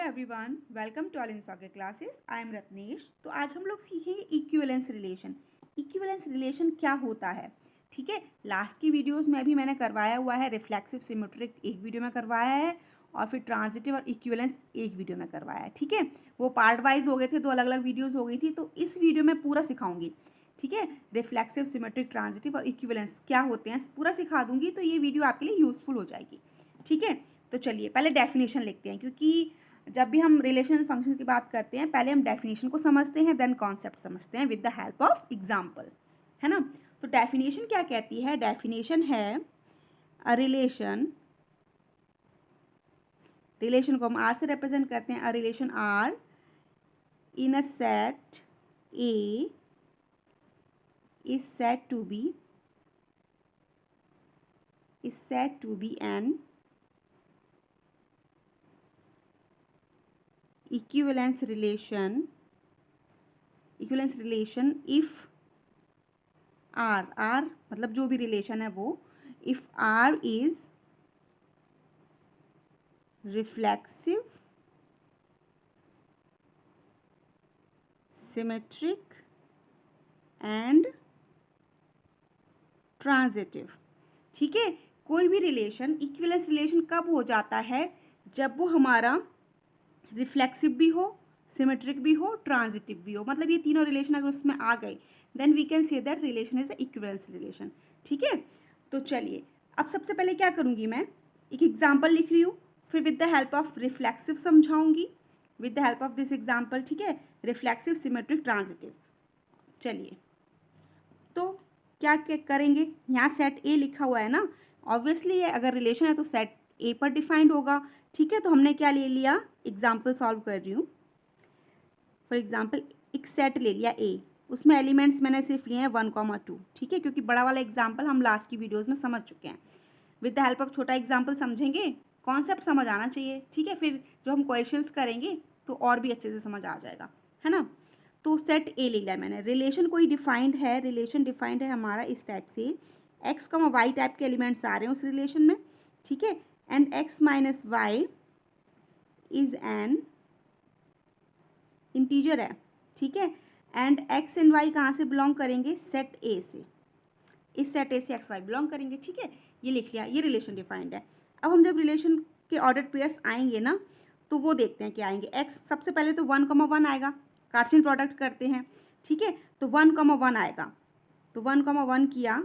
Hello everyone, welcome to all in socket classes. I am Ratnesh. तो आज हम लोग सीखेंगे इक्विवेलेंस रिलेशन। इक्विवेलेंस रिलेशन क्या होता है, ठीक है। लास्ट की वीडियोस में भी मैंने करवाया हुआ है। रिफ्लेक्सिव सिमेट्रिक एक वीडियो में करवाया है और फिर ट्रांजिटिव और इक्विवेलेंस एक वीडियो में करवाया है, ठीक है। वो पार्ट वाइज हो गए थे, दो अलग अलग वीडियोज़ हो गई थी। तो इस वीडियो में पूरा सिखाऊंगी, ठीक है। रिफ्लेक्सिव सिमेट्रिक ट्रांजिटिव और इक्विवेलेंस क्या होते हैं पूरा सिखा दूंगी। तो ये वीडियो आपके लिए यूजफुल हो जाएगी, ठीक है। तो चलिए पहले डेफिनेशन लिखते हैं, क्योंकि जब भी हम रिलेशन फंक्शन की बात करते हैं पहले हम डेफिनेशन को समझते हैं, देन कॉन्सेप्ट समझते हैं with the help of example, है ना। तो डेफिनेशन क्या कहती है? डेफिनेशन है अ रिलेशन, रिलेशन को हम आर से रिप्रेजेंट करते हैं। A relation R in a set A is said to be an equivalence relation if R मतलब जो भी रिलेशन है वो if R is reflexive, symmetric and transitive, ठीक है। कोई भी रिलेशन इक्विवेलेंस रिलेशन कब हो जाता है? जब वो हमारा रिफ्लेक्सिव भी हो, सिमेट्रिक भी हो, ट्रांजिटिव भी हो। मतलब ये तीनों रिलेशन अगर उसमें आ गए then we can say that relation is a equivalence relation, ठीक है। तो चलिए अब सबसे पहले क्या करूँगी, मैं एक एग्जाम्पल लिख रही हूँ, फिर with the help of reflexive समझाऊंगी, with the help of this example, ठीक है। Reflexive, symmetric, transitive. चलिए तो क्या क्या करेंगे, यहाँ सेट ए लिखा हुआ है ना, ऑब्वियसली ये अगर रिलेशन है तो सेट ए पर डिफाइंड होगा, ठीक है। तो हमने क्या ले लिया, एग्जाम्पल सॉल्व कर रही हूँ। फॉर एग्जाम्पल एक सेट ले लिया ए, उसमें एलिमेंट्स मैंने सिर्फ लिए हैं 1,2, ठीक है, क्योंकि बड़ा वाला एग्जाम्पल हम लास्ट की वीडियोज़ में समझ चुके हैं। विद द हेल्प ऑफ छोटा एग्जाम्पल समझेंगे, कॉन्सेप्ट समझ आना चाहिए, ठीक है। फिर जब हम क्वेश्चंस करेंगे तो और भी अच्छे से समझ आ जाएगा, है ना। तो सेट ए ले लिया मैंने। रिलेशन कोई डिफाइंड है, रिलेशन डिफाइंड है हमारा इस टाइप से, एक्स कॉमा वाई टाइप के एलिमेंट्स आ रहे हैं उस रिलेशन में, ठीक है। And X minus Y is an integer है, ठीक है। एंड एक्स एंड वाई कहाँ से बिलोंग करेंगे? सेट ए से। इस सेट ए से एक्स वाई बिलोंग करेंगे, ठीक है। ये लिख लिया, ये रिलेशन डिफाइंड है। अब हम जब रिलेशन के ऑर्डर पेयर्स आएंगे ना, तो वो देखते हैं क्या आएंगे। एक्स सबसे पहले तो 1,1 आएगा, कार्टेशियन प्रोडक्ट करते हैं, ठीक है। तो 1,1 आएगा, तो 1,1 किया।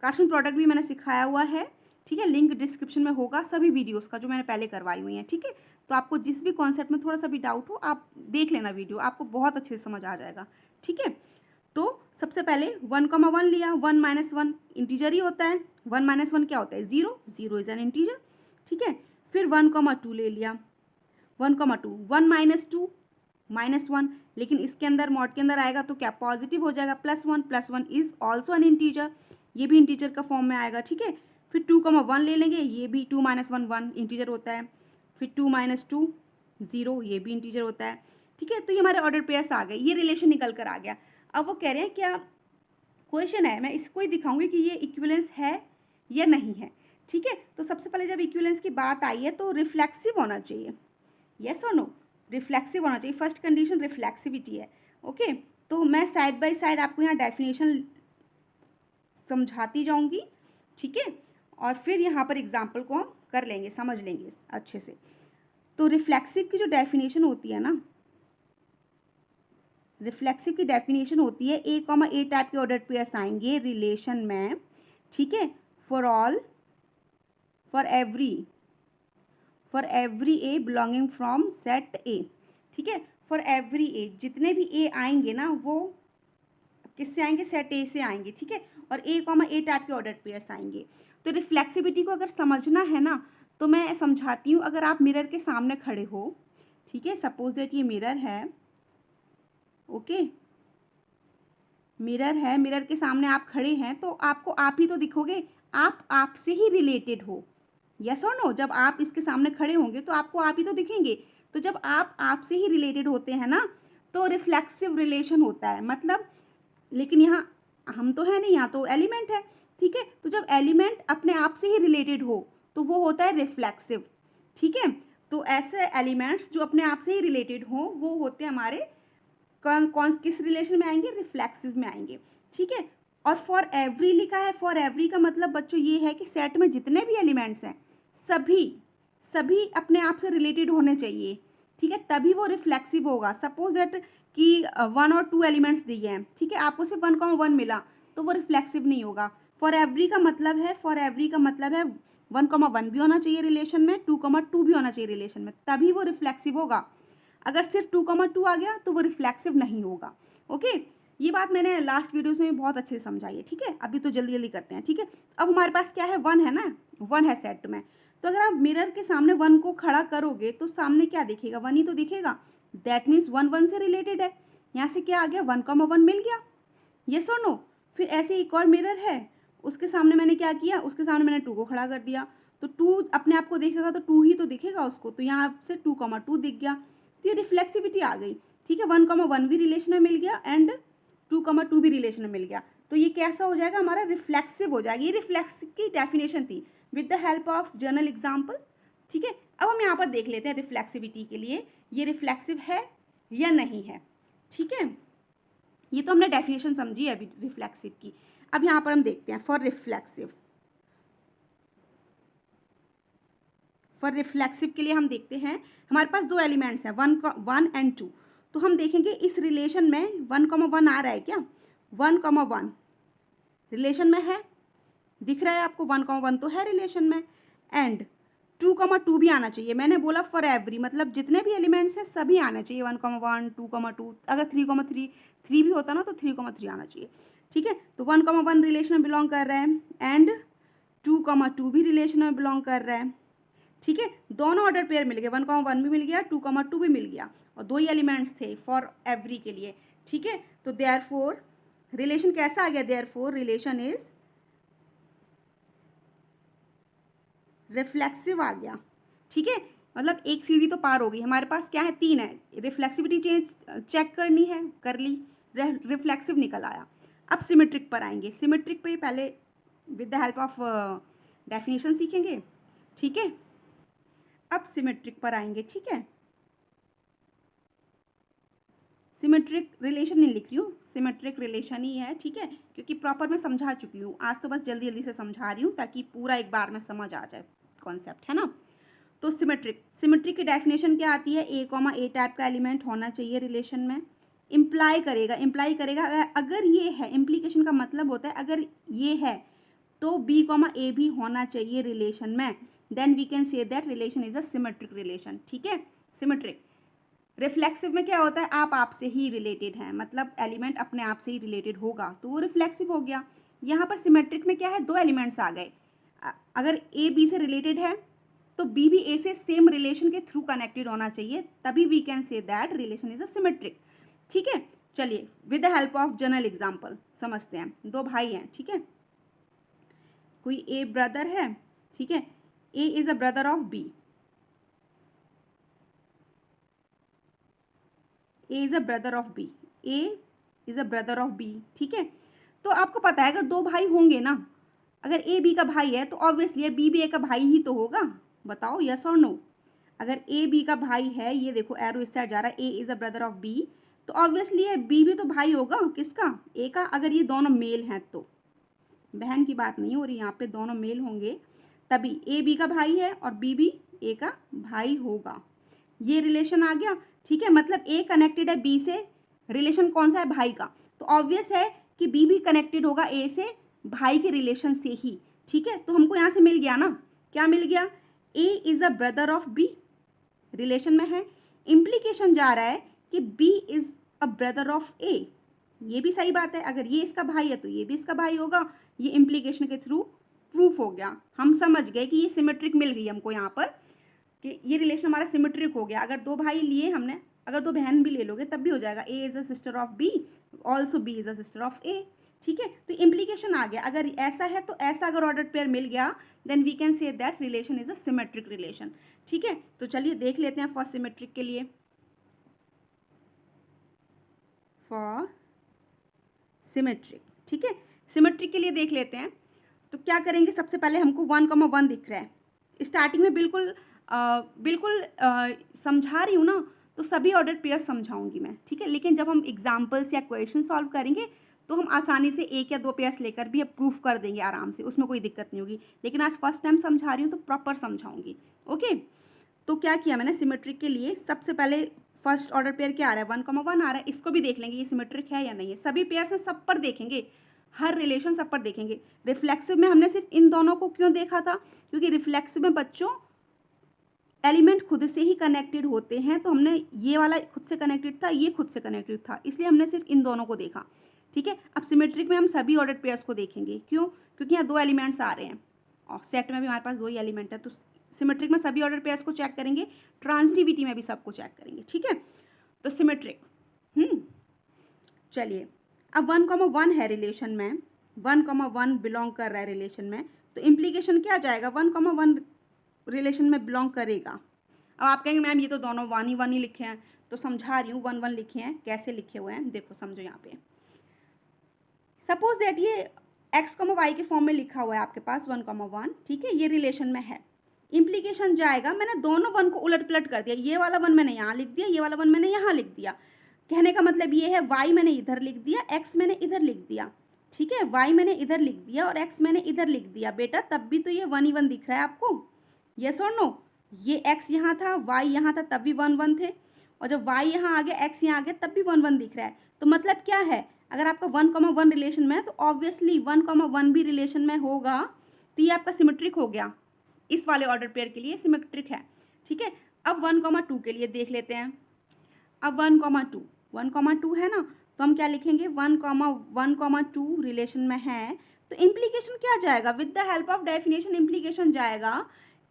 कार्टेशियन प्रोडक्ट भी मैंने सिखाया हुआ है, ठीक है। लिंक डिस्क्रिप्शन में होगा सभी वीडियोस का जो मैंने पहले करवाई हुई हैं, ठीक है। तो आपको जिस भी कॉन्सेप्ट में थोड़ा सा भी डाउट हो आप देख लेना वीडियो, आपको बहुत अच्छे से समझ आ जाएगा, ठीक है। तो सबसे पहले 1,1 लिया, 1 माइनस 1 इंटीजर ही होता है, 1 माइनस 1 क्या होता है? 0, 0 इज एन इंटीजर, ठीक है। फिर 1,2 ले लिया, 1,2, 1 माइनस 2 -1, लेकिन इसके अंदर मॉड के अंदर आएगा तो क्या पॉजिटिव हो जाएगा, +1 इज ऑल्सो एन इंटीजर, ये भी इंटीजर का फॉर्म में आएगा, ठीक है। फिर 2,1 ले लेंगे, ये भी 2 माइनस 1 1 इंटीजर होता है। फिर 2 माइनस 2 0, ये भी इंटीजर होता है, ठीक है। तो ये हमारे ऑर्डर पेयर्स आ गए, ये रिलेशन निकल कर आ गया। अब वो कह रहे हैं क्या क्वेश्चन है, मैं इसको ही दिखाऊंगी कि ये इक्विवेलेंस है या नहीं है, ठीक है। तो सबसे पहले जब इक्विवेलेंस की बात आई है तो रिफ्लेक्सिव होना चाहिए, यस और नो, रिफ्लेक्सिव होना चाहिए। फर्स्ट कंडीशन रिफ्लेक्सिविटी है, ओके। तो मैं साइड बाय साइड आपको यहाँ डेफिनेशन समझाती जाऊंगी, ठीक है। और फिर यहाँ पर एग्जाम्पल को हम कर लेंगे, समझ लेंगे अच्छे से। तो रिफ्लेक्सिव की जो डेफिनेशन होती है ना, रिफ्लेक्सिव की डेफिनेशन होती है ए कॉमा ए टाइप के ऑर्डर पेयर्स आएंगे रिलेशन में, ठीक है। For every a belonging from set ए, ठीक है। फॉर एवरी ए, जितने भी ए आएंगे ना वो किससे आएंगे? सेट ए से आएंगे, ठीक है। और ए कॉमा ए टाइप के ऑर्डर पेयर्स आएंगे। तो रिफ्लेक्सिविटी को अगर समझना है ना तो मैं समझाती हूँ। अगर आप मिरर के सामने खड़े हो, ठीक है, सपोज दैट ये मिरर है, ओके, मिरर है, मिरर के सामने आप खड़े हैं तो आपको आप ही तो दिखोगे, आप आपसे ही रिलेटेड हो, यस और नो। जब आप इसके सामने खड़े होंगे तो आपको आप ही तो दिखेंगे। तो जब आप आपसे ही रिलेटेड होते हैं ना तो रिफ्लेक्सिव रिलेशन होता है, मतलब। लेकिन यहाँ हम तो है नहीं, यहाँ तो एलिमेंट है, ठीक है। तो जब एलिमेंट अपने आप से ही रिलेटेड हो तो वो होता है रिफ्लेक्सिव, ठीक है। तो ऐसे एलिमेंट्स जो अपने आप से ही रिलेटेड हों वो होते हैं हमारे कौन किस रिलेशन में आएंगे, रिफ्लेक्सिव में आएंगे, ठीक है। और फॉर एवरी लिखा है, फॉर एवरी का मतलब बच्चों ये है कि सेट में जितने भी एलिमेंट्स हैं सभी सभी अपने आप से रिलेटेड होने चाहिए, ठीक है, तभी वो रिफ्लेक्सिव होगा। सपोज दैट कि 1 और 2 एलिमेंट्स दिए हैं, ठीक है, आपको सिर्फ 1,1 मिला तो वो रिफ्लेक्सिव नहीं होगा। फॉर एवरी का मतलब है 1,1 भी होना चाहिए रिलेशन में, 2,2 भी होना चाहिए रिलेशन में, तभी वो रिफ्लेक्सिव होगा। अगर सिर्फ 2,2 आ गया तो वो रिफ्लेक्सिव नहीं होगा। ओके, ये बात मैंने लास्ट वीडियोस में बहुत अच्छे से समझाई है, ठीक है। अभी तो जल्दी जल्दी करते हैं, ठीक है। अब हमारे पास क्या है, 1 है ना, 1 है सेट में। तो अगर आप मिरर के सामने 1 को खड़ा करोगे तो सामने क्या दिखेगा, 1 ही तो दिखेगा। दैट मीन्स 1 से रिलेटेड है। यहाँ से क्या आ गया, 1,1 मिल गया, ये सो नो। फिर ऐसे एक और मिरर है, उसके सामने मैंने क्या किया, उसके सामने मैंने 2 को खड़ा कर दिया, तो 2 अपने आप को देखेगा तो 2 ही तो दिखेगा उसको, तो यहाँ से 2,2 दिख गया, तो ये रिफ्लेक्सिविटी आ गई, ठीक है। 1,1 भी रिलेशन में मिल गया एंड 2,2 भी रिलेशन में मिल गया, तो ये कैसा हो जाएगा, हमारा रिफ्लेक्सिव हो जाएगा। ये रिफ्लेक्सिव की डेफिनेशन थी with the help of general example, ठीक है। अब हम यहाँ पर देख लेते हैं रिफ्लेक्सिविटी के लिए ये रिफ्लेक्सिव है या नहीं है, ठीक है। ये तो हमने डेफिनेशन समझी है अभी रिफ्लेक्सिव की। अब यहाँ पर हम देखते हैं फॉर रिफ्लेक्सिव के लिए हम देखते हैं, हमारे पास 2 एलिमेंट्स हैं 1 एंड 2, तो हम देखेंगे इस रिलेशन में 1,1 आ रहा है क्या, 1,1 रिलेशन में है, दिख रहा है आपको, 1,1 तो है रिलेशन में, एंड 2,2 भी आना चाहिए। मैंने बोला फॉर एवरी मतलब जितने भी एलिमेंट्स हैं सभी आने चाहिए, 1,1 2,2, अगर 3,3 भी होता ना तो 3,3 आना चाहिए, ठीक है। तो 1,1 रिलेशन में बिलोंग कर रहा है एंड 2,2 भी रिलेशन में बिलोंग कर रहा है, ठीक है। दोनों ऑर्डर पेयर मिल गए, 1,1 भी मिल गया, 2,2 भी मिल गया, और 2 ही एलिमेंट्स थे फॉर एवरी के लिए, ठीक है। तो देयरफॉर रिलेशन कैसा आ गया, देयरफॉर रिलेशन इज रिफ्लेक्सिव आ गया, ठीक है। मतलब एक सीढ़ी तो पार हो गई, हमारे पास क्या है, 3 है, रिफ्लेक्सिविटी चेक करनी है, कर ली, रिफ्लेक्सिव निकल आया। अब सिमेट्रिक पर आएंगे, सिमेट्रिक पे पहले with the help of definition सीखेंगे, ठीक है। अब सिमेट्रिक पर आएंगे, ठीक है। सिमेट्रिक रिलेशन नहीं लिख रही हूँ, सिमेट्रिक रिलेशन ही है, ठीक है, क्योंकि प्रॉपर मैं समझा चुकी हूँ, आज तो बस जल्दी जल्दी से समझा रही हूँ ताकि पूरा एक बार में समझ आ जाए कॉन्सेप्ट, है ना। तो सिमेट्रिक की डेफिनेशन क्या आती है, ए टाइप का एलिमेंट होना चाहिए रिलेशन में, इम्प्लाई करेगा अगर ये है, इम्प्लीकेशन का मतलब होता है अगर ये है तो बी ए भी होना चाहिए रिलेशन में, then we can say that relation is a symmetric relation, ठीक है। सिमेट्रिक रिफ्लेक्सिव में क्या होता है, आप से ही रिलेटेड हैं, मतलब एलिमेंट अपने आप से ही रिलेटेड होगा तो वो रिफ्लेक्सिव हो गया। यहाँ पर सिमेट्रिक में क्या है, 2 एलिमेंट्स आ गए, अगर ए बी से रिलेटेड है तो बी भी ए से सेम रिलेशन के थ्रू कनेक्टेड होना चाहिए, तभी we can say that relation is a symmetric, ठीक है। चलिए with the help of general example समझते हैं। 2 भाई हैं, ठीक है, कोई ए ब्रदर है, ठीक है, A is a brother of B, A is a brother of B, A is a brother of B, ठीक है। तो आपको पता है अगर 2 भाई होंगे ना, अगर ए बी का भाई है तो ऑब्वियसली बी भी ए का भाई ही तो होगा, बताओ यस और नो। अगर ए बी का भाई है, ये देखो एरो इस साइड जा रहा है, A is a brother of B, तो ऑब्वियसली ये बी भी तो भाई होगा किसका, ए का, अगर ये दोनों मेल हैं तो, बहन की बात नहीं हो रही यहाँ पे, दोनों मेल होंगे तभी ए बी का भाई है और बी भी ए का भाई होगा, ये रिलेशन आ गया, ठीक है। मतलब ए कनेक्टेड है बी से, रिलेशन कौन सा है, भाई का, तो ऑब्वियस है कि बी भी कनेक्टेड होगा ए से, भाई के रिलेशन से ही, ठीक है। तो हमको यहाँ से मिल गया ना, क्या मिल गया, A is a brother of B, relation में है, इम्प्लीकेशन जा रहा है कि B is a brother of A, ये भी सही बात है, अगर ये इसका भाई है तो ये भी इसका भाई होगा, ये इम्प्लीकेशन के थ्रू प्रूफ हो गया, हम समझ गए कि ये सिमेट्रिक मिल गई हमको यहाँ पर, कि ये रिलेशन हमारा सिमेट्रिक हो गया। अगर 2 भाई लिए हमने, अगर 2 बहन भी ले लोगे तब भी हो जाएगा, A is a sister of B, also B is a sister of A, ठीक है। तो इम्प्लीकेशन आ गया, अगर ऐसा है तो ऐसा अगर ऑर्डर पेयर मिल गया then we can say that relation is a symmetric relation, ठीक है। तो चलिए देख लेते हैं फॉर सिमेट्रिक के लिए, फॉर सिमेट्रिक, ठीक है, सिमेट्रिक के लिए देख लेते हैं। तो क्या करेंगे, सबसे पहले हमको 1,1 दिख रहा है, स्टार्टिंग में बिल्कुल बिल्कुल समझा रही हूँ ना, तो सभी ऑर्डर्ड पेयर्स समझाऊंगी मैं, ठीक है। लेकिन जब हम एग्जाम्पल्स या क्वेश्चन सॉल्व करेंगे तो हम आसानी से एक या दो पेयर्स लेकर भी प्रूफ कर देंगे आराम से, उसमें कोई दिक्कत नहीं होगी। लेकिन आज फर्स्ट टाइम समझा रही हूँ तो प्रॉपर समझाऊंगी, ओके। तो क्या किया मैंने, सिमेट्रिक के लिए सबसे पहले फर्स्ट ऑर्डर पेयर क्या आ रहा है, 1,1 आ रहा है, इसको भी देख लेंगे ये सिमेट्रिक है या नहीं है। सभी पेयर्स हैं, सब पर देखेंगे, हर रिलेशन सब पर देखेंगे। रिफ्लेक्सिव में हमने सिर्फ इन दोनों को क्यों देखा था, क्योंकि रिफ्लेक्सिव में बच्चों एलिमेंट खुद से ही कनेक्टेड होते हैं, तो हमने ये वाला खुद से कनेक्टेड था, ये खुद से कनेक्टेड था, इसलिए हमने सिर्फ इन दोनों को देखा, ठीक है। अब सिमेट्रिक में हम सभी ऑर्डर्ड पेयर्स को देखेंगे, क्यों, क्योंकि यहाँ दो एलिमेंट्स आ रहे हैं और सेट में भी हमारे पास दो ही एलिमेंट है, तो सिमेट्रिक में सभी ऑर्डर पेयर्स को चेक करेंगे, ट्रांजिटिविटी में भी सबको चेक करेंगे, ठीक है। तो सिमेट्रिक, चलिए अब 1,1 है रिलेशन में, 1,1 बिलोंग कर रहा है रिलेशन में, तो इम्प्लीकेशन क्या जाएगा, 1,1 रिलेशन में बिलोंग करेगा। अब आप कहेंगे मैम ये तो दोनों 1 ही लिखे हैं, तो समझा रही हूँ 1 1 लिखे हैं, कैसे लिखे हुए हैं देखो, समझो। यहाँ पे सपोज दैट ये x, y के फॉर्म में लिखा हुआ है आपके पास 1,1, ठीक है, ये रिलेशन में है। इम्प्लीकेशन जाएगा, मैंने दोनों 1 को उलट पलट कर दिया, ये वाला 1 मैंने यहाँ लिख दिया, ये वाला 1 मैंने यहाँ लिख दिया। कहने का मतलब ये है y मैंने इधर लिख दिया, x मैंने इधर लिख दिया, ठीक है। y मैंने इधर लिख दिया और x मैंने इधर लिख दिया। बेटा तब भी तो ये 1 ही 1 दिख रहा है आपको, यस और नो। ये x यहाँ था, y यहाँ था, तब भी 1 1 थे, और जब y यहाँ आ गया, x यहाँ आ गया, तब भी 1 1 दिख रहा है। तो मतलब क्या है, अगर आपका 1,1 रिलेशन में है तो ऑब्वियसली 1,1 भी रिलेशन में होगा, तो ये आपका सिमेट्रिक हो गया। इस वाले ऑर्डर पेयर के लिए सिमेट्रिक है, ठीक है। अब 1,2 के लिए देख लेते हैं। अब 1,2 है ना, तो हम क्या लिखेंगे, 1,2 रिलेशन में है, तो इम्प्लीकेशन क्या जाएगा, with the help of definition implication जाएगा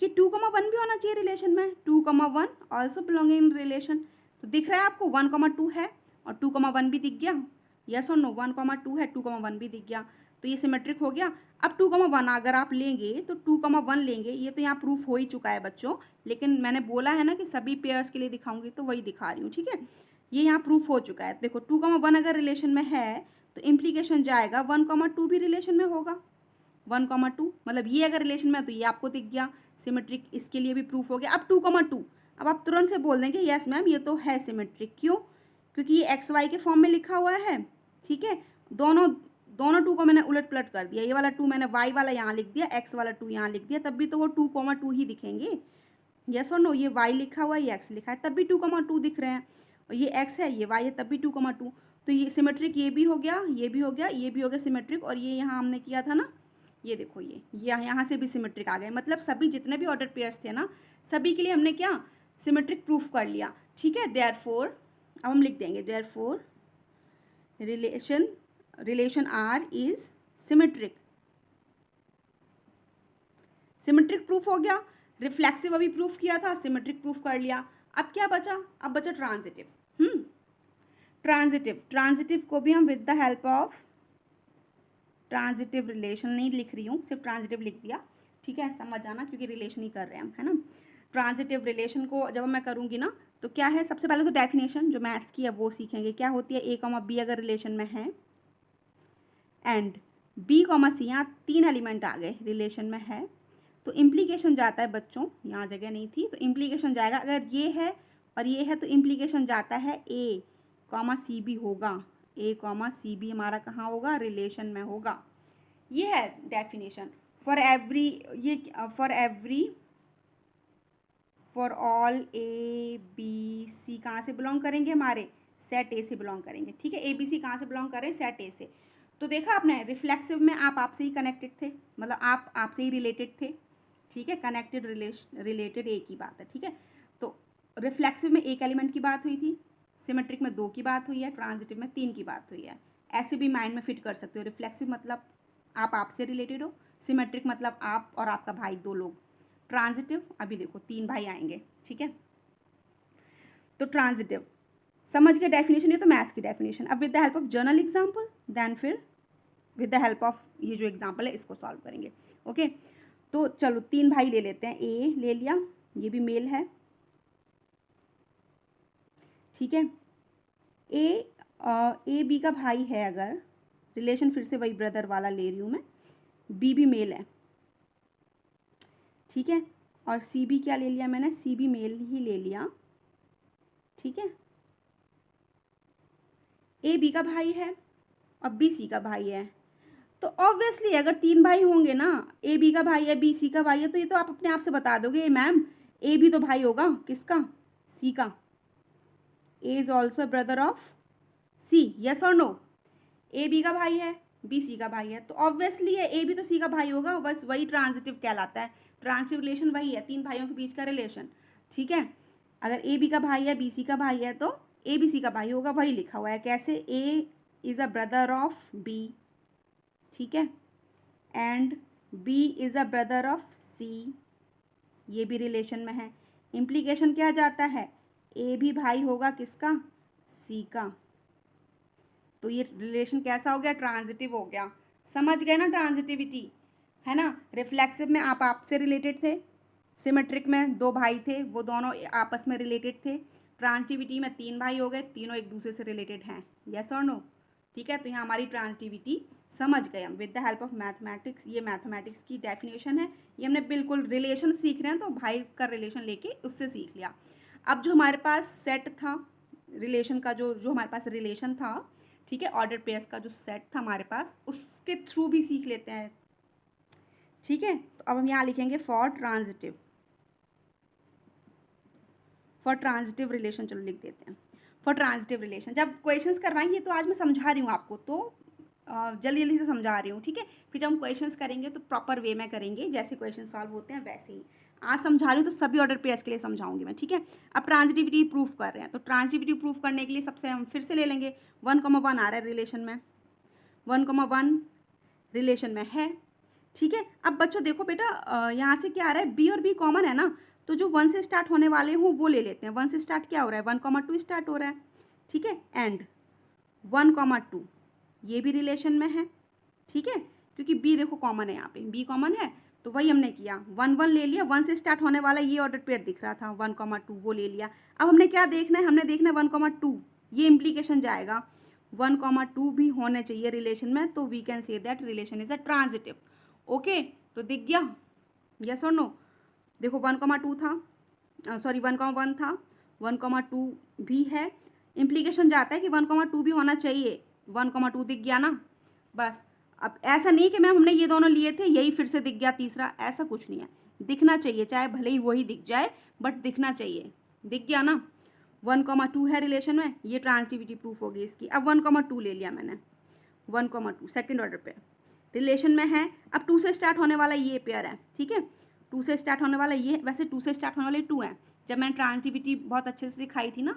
कि 2,1 भी होना चाहिए रिलेशन में, 2,1 ऑल्सो बिलोंग इन रिलेशन। तो दिख रहा है आपको 1,2 है और 2,1 भी दिख गया, यस और नो, 1,2 है, 2,1 भी दिख गया, तो ये सिमेट्रिक हो गया। अब 2,1 अगर आप लेंगे तो 2,1 लेंगे, ये तो यहाँ प्रूफ हो ही चुका है बच्चों, लेकिन मैंने बोला है ना कि सभी पेयर्स के लिए दिखाऊंगी, तो वही दिखा रही हूँ, ठीक है। ये यहाँ प्रूफ हो चुका है, देखो 2,1 अगर रिलेशन में है तो इम्प्लीकेशन जाएगा 1,2 भी रिलेशन में होगा। 1,2 मतलब ये अगर रिलेशन में है तो ये आपको दिख गया सिमेट्रिक, इसके लिए भी प्रूफ हो गया। अब 2,2, अब आप तुरंत से बोल देंगे यस मैम ये तो है सिमेट्रिक, क्यों, क्योंकि ये XY के फॉर्म में लिखा हुआ है, ठीक है। दोनों 2 को मैंने उलट पलट कर दिया, ये वाला 2 मैंने Y वाला यहाँ लिख दिया, X वाला 2 यहाँ लिख दिया, तब भी तो वो 2,2 ही दिखेंगे, यस और नो। ये Y लिखा हुआ है, ये X लिखा है, तब भी 2,2 दिख रहे हैं, और ये X है, ये Y है, तब भी 2,2। तो ये सिमेट्रिक ये भी हो गया, ये भी हो गया, ये भी हो गया सिमेट्रिक, और ये यहाँ हमने किया था ना, ये देखो ये यहाँ से भी सिमेट्रिक आ गए। मतलब सभी जितने भी ऑर्डर पेयर्स थे ना, सभी के लिए हमने क्या सिमेट्रिक प्रूफ कर लिया, ठीक है। देयरफॉर अब हम लिख देंगे, therefore relation R is symmetric. Symmetric proof हो गया। रिफ्लेक्सिव अभी प्रूफ किया था, सिमेट्रिक प्रूफ कर लिया। अब क्या बचा, अब बचा ट्रांजिटिव। ट्रांजिटिव को भी हम with the help of transitive relation, नहीं लिख रही हूँ, सिर्फ ट्रांजिटिव लिख दिया, ठीक है, समझ जाना, क्योंकि रिलेशन ही कर रहे हैं हम, है ना। ट्रांजिटिव रिलेशन को जब मैं करूँगी ना, तो क्या है, सबसे पहले तो डेफिनेशन जो मैथ्स की है वो सीखेंगे। क्या होती है, A, B अगर रिलेशन में है एंड B, C, यहाँ 3 एलिमेंट आ गए रिलेशन में है, तो इम्प्लीकेशन जाता है बच्चों, यहाँ जगह नहीं थी, तो इम्प्लीकेशन जाएगा, अगर ये है और ये है तो इम्प्लीकेशन जाता है A, C भी होगा, A, C भी हमारा कहाँ होगा, रिलेशन में होगा। ये है definition. For all A, B, C कहाँ से बिलोंग करेंगे, हमारे सेट A से बिलोंग करेंगे, ठीक है। A, B, C कहाँ से बिलोंग करें, सेट A से। तो देखा आपने, रिफ्लेक्सिव में आप आपसे ही कनेक्टेड थे, मतलब आप आपसे ही रिलेटेड थे, ठीक है, कनेक्टेड रिलेटेड एक ही बात है, ठीक है। तो रिफ्लेक्सिव में एक एलिमेंट की बात हुई थी, सिमेट्रिक में 2 की बात हुई है, ट्रांजिटिव में 3 की बात हुई है। ऐसे भी माइंड में फिट कर सकते हो, रिफ्लेक्सिव मतलब आप आपसे रिलेटेड हो, सिमेट्रिक मतलब आप और आपका भाई 2 लोग, ट्रांजिटिव अभी देखो 3 भाई आएंगे, ठीक है। तो ट्रांजिटिव समझ गए डेफिनेशन, ये तो मैथ्स की डेफिनेशन। अब with the help of general example, then फिर विद द हेल्प ऑफ ये जो एग्जाम्पल है इसको सॉल्व करेंगे, ओके। तो चलो 3 भाई ले लेते हैं, A ले लिया, ये भी मेल है, ठीक है। A B का भाई है, अगर रिलेशन फिर से वही ब्रदर वाला ले रही हूँ मैं, B भी मेल है, ठीक है। और सी बी क्या ले लिया मैंने, सी बी मेल ही ले लिया, ठीक है। ए बी का भाई है और बी सी का भाई है, तो ऑब्वियसली अगर 3 भाई होंगे ना, ए बी का भाई है, बी सी का भाई है, तो ये तो आप अपने आप से बता दोगे मैम ए भी तो भाई होगा किसका, सी का। A is also brother of C, yes और नो। ए बी का भाई है, बी सी का भाई है, तो ऑब्वियसली है ए भी तो सी का भाई होगा, बस वही ट्रांजिटिव कहलाता है। ट्रांजिटिव रिलेशन वही है, 3 भाइयों के बीच का रिलेशन, ठीक है। अगर ए बी का भाई है, बी सी का भाई है, तो ए बी सी का भाई होगा, वही लिखा हुआ है। कैसे, A is a brother of B, ठीक है, and B is a brother of C, ये भी रिलेशन में है। इम्प्लीकेशन क्या जाता है, ए भी भाई होगा किसका, सी का, तो ये रिलेशन कैसा हो गया, ट्रांजिटिव हो गया। समझ गए ना ट्रांजिटिविटी, है ना। रिफ्लेक्सिव में आप आपसे रिलेटेड थे, सिमेट्रिक में 2 भाई थे, वो दोनों आपस में रिलेटेड थे। ट्रांजिटिविटी में 3 भाई हो गए, तीनों एक दूसरे से रिलेटेड हैं, यस और नो, ठीक है। तो यहाँ हमारी ट्रांजिटिविटी समझ गए हम with the help of mathematics. ये मैथमेटिक्स की डेफिनेशन है, ये हमने बिल्कुल रिलेशन सीख रहे हैं तो भाई का रिलेशन लेके उससे सीख लिया। अब जो हमारे पास सेट था रिलेशन का, जो हमारे पास रिलेशन था, ठीक है, ऑर्डर पेयर्स का जो सेट था हमारे पास, उसके थ्रू भी सीख लेते हैं, ठीक है। तो अब हम यहाँ लिखेंगे फॉर ट्रांजिटिव रिलेशन, चलो लिख देते हैं फॉर ट्रांजिटिव रिलेशन। जब क्वेश्चंस करवाएंगे, तो आज मैं समझा रही हूँ आपको, तो जल्दी जल्दी से समझा रही हूँ, ठीक है। फिर जब हम क्वेश्चंस करेंगे तो प्रॉपर वे में करेंगे, जैसे क्वेश्चन सॉल्व होते हैं वैसे ही। आज समझा रही हूँ तो सभी ऑर्डर पेयर्स के लिए समझाऊंगी मैं, ठीक है। अब ट्रांजिटिविटी प्रूफ कर रहे हैं, तो ट्रांजिटिविटी प्रूफ करने के लिए सबसे हम फिर से ले लेंगे 1,1 आ रहा है रिलेशन में, 1,1 रिलेशन में है, ठीक है। अब बच्चों देखो बेटा, यहाँ से क्या आ रहा है, बी और बी कॉमन है ना, तो जो 1 से स्टार्ट होने वाले हों वो ले लेते हैं। 1 से स्टार्ट क्या हो रहा है, 1,2 स्टार्ट हो रहा है, ठीक है, एंड 1,2 ये भी रिलेशन में है, ठीक है, क्योंकि बी देखो कॉमन है, यहाँ पे बी कॉमन है, तो वही हमने किया, 1,1 ले लिया। 1 से स्टार्ट होने वाला ये ऑर्डर पेयर दिख रहा था, 1,2 वो ले लिया। अब हमने क्या देखना है, हमने देखना है 1,2, ये इम्प्लीकेशन जाएगा, 1,2 भी होने चाहिए रिलेशन में, तो we can say that relation is a transitive. Okay, तो दिख गया, यस और नो। देखो 1,2 था, सॉरी 1,1 था, 1,2 भी है, इम्प्लीकेशन जाता है कि 1,2 भी होना चाहिए, 1,2 दिख गया ना, बस। अब ऐसा नहीं कि मैम हमने ये दोनों लिए थे यही फिर से दिख गया तीसरा, ऐसा कुछ नहीं है, दिखना चाहिए, चाहे भले ही वही दिख जाए बट दिखना चाहिए, दिख गया ना। 1,2 है रिलेशन में, ये ट्रांजिटिविटी प्रूफ होगी इसकी। अब 1,2 ले लिया मैंने, 1,2 सेकेंड ऑर्डर पे रिलेशन में है। अब 2 से स्टार्ट होने वाला ये पेयर है, ठीक है, 2 से स्टार्ट होने वाला ये, वैसे 2 से स्टार्ट होने वाले 2 हैं। जब मैंने ट्रांजिटिविटी बहुत अच्छे से दिखाई थी ना,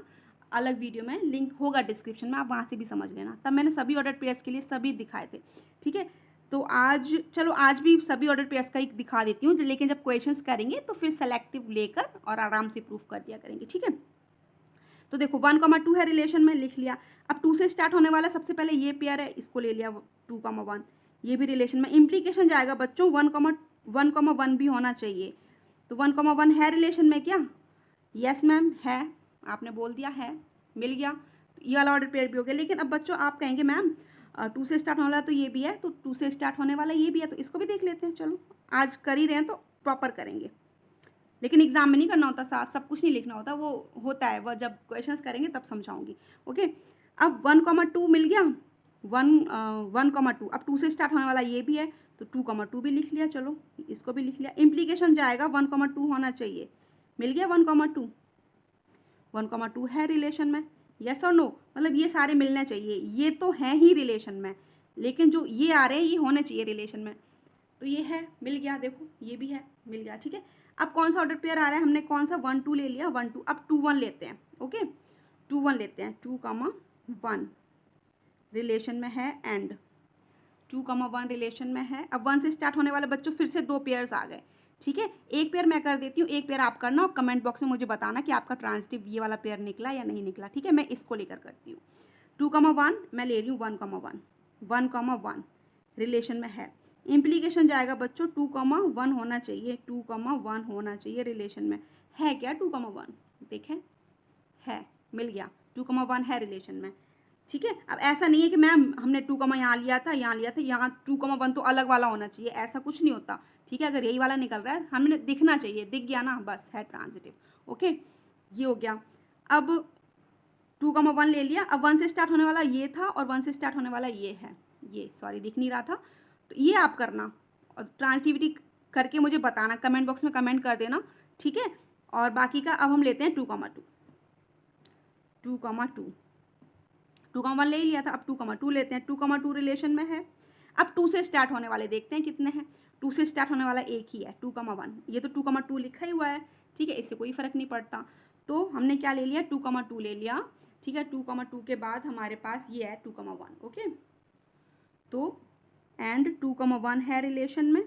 अलग वीडियो में, लिंक होगा डिस्क्रिप्शन में, आप वहाँ से भी समझ लेना, तब मैंने सभी ऑर्डर पेयर्स के लिए सभी दिखाए थे, ठीक है। तो आज चलो आज भी सभी ऑर्डर पेयर्स का एक दिखा देती हूँ, लेकिन जब क्वेश्चंस करेंगे तो फिर सेलेक्टिव लेकर और आराम से प्रूफ कर दिया करेंगे, ठीक है। तो देखो 1,2 है रिलेशन में, लिख लिया। अब 2 से स्टार्ट होने वाला सबसे पहले ये पेयर है, इसको ले लिया 2,1, ये भी रिलेशन में। इम्प्लीकेशन जाएगा बच्चों 1,1 भी होना चाहिए, तो 1,1 है रिलेशन में क्या, यस मैम है, आपने बोल दिया है, मिल गया, तो ये वाला ऑर्डर पेयर भी हो गया। लेकिन अब बच्चों आप कहेंगे मैम 2 से स्टार्ट होने वाला तो ये भी है, तो 2 से स्टार्ट होने वाला ये भी है, तो इसको भी देख लेते हैं। चलो आज कर ही रहे हैं तो प्रॉपर करेंगे, लेकिन एग्जाम में नहीं करना होता, साफ सब कुछ नहीं लिखना होता, वो होता है, वो जब क्वेश्चंस करेंगे तब समझाऊंगी। ओके, अब 1,2 मिल गया, 1,2। अब 2 से स्टार्ट होने वाला ये भी है, तो 2,2 भी लिख लिया, चलो इसको भी लिख लिया। इम्प्लीकेशन जाएगा 1,2 होना चाहिए, मिल गया 1,2, 1,2 है रिलेशन में, यस और नो, मतलब ये सारे मिलने चाहिए, ये तो हैं ही रिलेशन में, लेकिन जो ये आ रहे हैं ये होने चाहिए रिलेशन में, तो ये है, मिल गया, देखो ये भी है, मिल गया, ठीक है। अब कौन सा ऑर्डर पेयर आ रहा है, हमने कौन सा 1,2 ले लिया, 1,2। अब 2,1 लेते हैं, ओके 2,1 लेते हैं, 2,1 रिलेशन में है, एंड 2,1 रिलेशन में है। अब 1 से स्टार्ट होने वाले बच्चों फिर से 2 पेयर्स आ गए, ठीक है। एक पेयर मैं कर देती हूँ, एक पेयर आप करना, और कमेंट बॉक्स में मुझे बताना कि आपका ट्रांजिटिव ये वाला पेयर निकला या नहीं निकला, ठीक है। मैं इसको लेकर करती हूँ, 2,1 मैं ले रही हूँ, 1,1 1,1 रिलेशन में है। इम्प्लीकेशन जाएगा बच्चों 2,1 होना चाहिए, 2,1 होना चाहिए रिलेशन में, है क्या 2,1, देखें है, मिल गया, 2,1 है रिलेशन में, ठीक है। अब ऐसा नहीं है कि मैम हमने 2, यहाँ लिया था, यहाँ लिया था, यहाँ 2,1 तो अलग वाला होना चाहिए, ऐसा कुछ नहीं होता, ठीक है, अगर यही वाला निकल रहा है हमें दिखना चाहिए, दिख गया ना बस है ट्रांजिटिव। ओके, ये हो गया। अब 2,1 ले लिया। अब 1 से स्टार्ट होने वाला ये था और 1 से स्टार्ट होने वाला ये है, ये सॉरी दिख नहीं रहा था, तो ये आप करना और ट्रांजिटिविटी करके मुझे बताना, कमेंट बॉक्स में कमेंट कर देना, ठीक है। और बाकी का अब हम लेते हैं 2,2 2,1 ले लिया था, अब 2,2 लेते हैं। 2,2 रिलेशन में है। अब 2 से स्टार्ट होने वाले देखते हैं कितने हैं। 2 से स्टार्ट होने वाला एक ही है 2,1, ये तो 2,2 लिखा ही हुआ है, ठीक है, इससे कोई फ़र्क नहीं पड़ता। तो हमने क्या ले लिया, 2,2 ले लिया, ठीक है। 2,2 के बाद हमारे पास ये है 2,1। ओके, तो एंड 2,1 है रिलेशन में।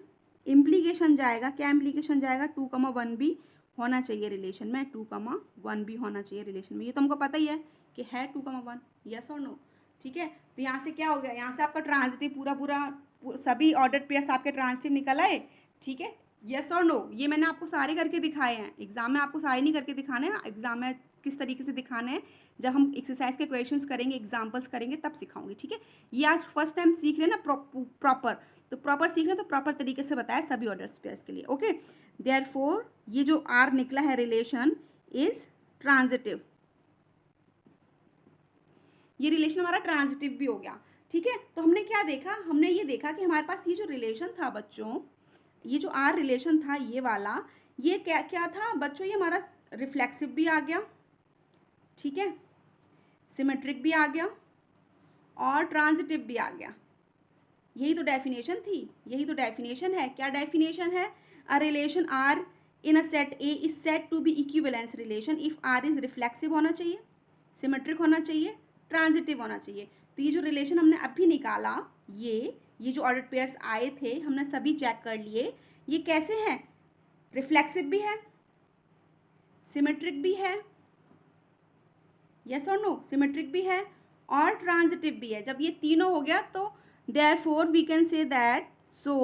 इम्प्लीकेशन जाएगा, क्या इम्प्लीकेशन जाएगा, 2,1 भी होना चाहिए रिलेशन में, 2,1 भी होना चाहिए रिलेशन में। ये तो हमको पता ही है कि है 2,1, यस और नो, ठीक है। तो यहाँ से क्या हो गया, यहाँ से आपका ट्रांजिटिव पूरा सभी ऑर्डर्ड पेयर्स आपके ट्रांजिटिव निकल आए, ठीक है, यस और नो। ये मैंने आपको सारे करके दिखाए हैं, एग्जाम में आपको सारे नहीं करके दिखाने हैं, एग्जाम में किस तरीके से दिखाने हैं जब हम एक्सरसाइज के क्वेश्चंस करेंगे, एग्जाम्पल्स करेंगे तब सिखाऊंगी, ठीक है। ये आज फर्स्ट टाइम सीख रहे हैं ना प्रॉपर, तो प्रॉपर सीख रहे हैं तो प्रॉपर तरीके से बताया सभी ऑर्डर पेयर्स के लिए। ओके, देयरफॉर ये जो आर निकला है रिलेशन इज ट्रांजिटिव, ये रिलेशन हमारा ट्रांजिटिव भी हो गया, ठीक है। तो हमने क्या देखा, हमने ये देखा कि हमारे पास ये जो रिलेशन था बच्चों, ये जो आर रिलेशन था ये वाला, ये क्या क्या था बच्चों, ये हमारा रिफ्लेक्सिव भी आ गया, ठीक है, सिमेट्रिक भी आ गया और ट्रांजिटिव भी आ गया। यही तो डेफिनेशन थी, यही तो डेफिनेशन है। क्या डेफिनेशन है, a relation R in a set A is said to be equivalence relation if R is reflexive होना चाहिए, सिमेट्रिक होना चाहिए, ट्रांजिटिव होना चाहिए। तो ये जो रिलेशन हमने अभी निकाला, ये जो ऑर्डर्ड पेयर्स आए थे हमने सभी चेक कर लिए, ये कैसे हैं, रिफ्लेक्सिव भी है, सिमेट्रिक भी है, यस और नो, सिमेट्रिक भी है और ट्रांजिटिव भी है। जब ये तीनों हो गया तो therefore we can say that, so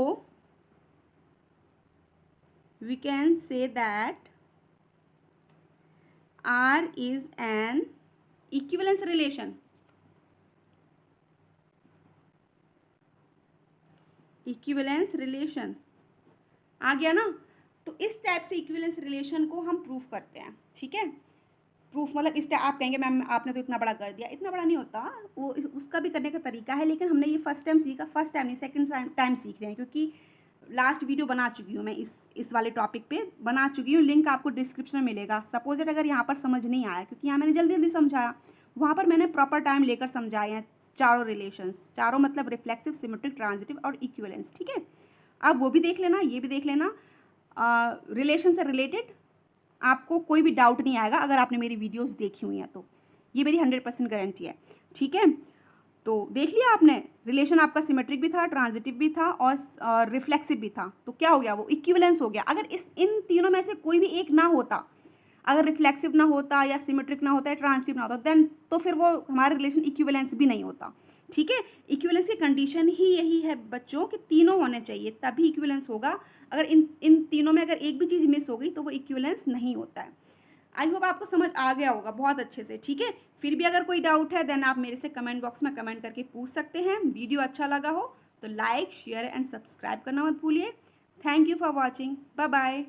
we can say that R is an equivalence relation, equivalence relation आ गया ना। तो इस टाइप से इक्विवेलेंस रिलेशन को हम प्रूफ करते हैं, ठीक है। प्रूफ मतलब इस टाइप, आप कहेंगे मैम आपने तो इतना बड़ा कर दिया, इतना बड़ा नहीं होता, वो उसका भी करने का तरीका है, लेकिन हमने ये फर्स्ट टाइम सीखा, फर्स्ट टाइम नहीं सेकंड टाइम सीख रहे हैं, क्योंकि लास्ट वीडियो बना चुकी हूँ मैं इस वाले टॉपिक पे बना चुकी हूँ, लिंक आपको डिस्क्रिप्शन में मिलेगा। सपोज अगर यहाँ पर समझ नहीं आया, क्योंकि यहाँ मैंने जल्दी जल्दी समझाया, वहाँ पर मैंने प्रॉपर टाइम लेकर समझाए हैं चारों रिलेशंस, चारों मतलब रिफ्लेक्सिव, सिमेट्रिक, ट्रांजिटिव और इक्विवेलेंस, ठीक है। अब वो भी देख लेना, ये भी देख लेना, रिलेशन से रिलेटेड आपको कोई भी डाउट नहीं आएगा अगर आपने मेरी वीडियोस देखी हुई हैं, तो ये मेरी 100% गारंटी है, ठीक है। तो देख लिया आपने, रिलेशन आपका सिमेट्रिक भी था, ट्रांजिटिव भी था और रिफ्लेक्सिव भी था, तो क्या हो गया, वो इक्विवेलेंस हो गया। अगर इन तीनों में से कोई भी एक ना होता, अगर रिफ्लेक्सिव ना होता या सिमेट्रिक ना होता या ट्रांजिटिव ना होता, देन तो फिर वो हमारा रिलेशन इक्विवेलेंस भी नहीं होता, ठीक है। इक्विवेलेंस की कंडीशन ही यही है बच्चों कि तीनों होने चाहिए तभी इक्विवेलेंस होगा। अगर इन तीनों में अगर एक भी चीज़ मिस हो गई तो वो इक्विवेलेंस नहीं होता है। आई होप आपको समझ आ गया होगा बहुत अच्छे से, ठीक है। फिर भी अगर कोई डाउट है देन आप मेरे से कमेंट बॉक्स में कमेंट करके पूछ सकते हैं। वीडियो अच्छा लगा हो तो लाइक, शेयर एंड सब्सक्राइब करना मत भूलिए। Thank you for watching, bye bye.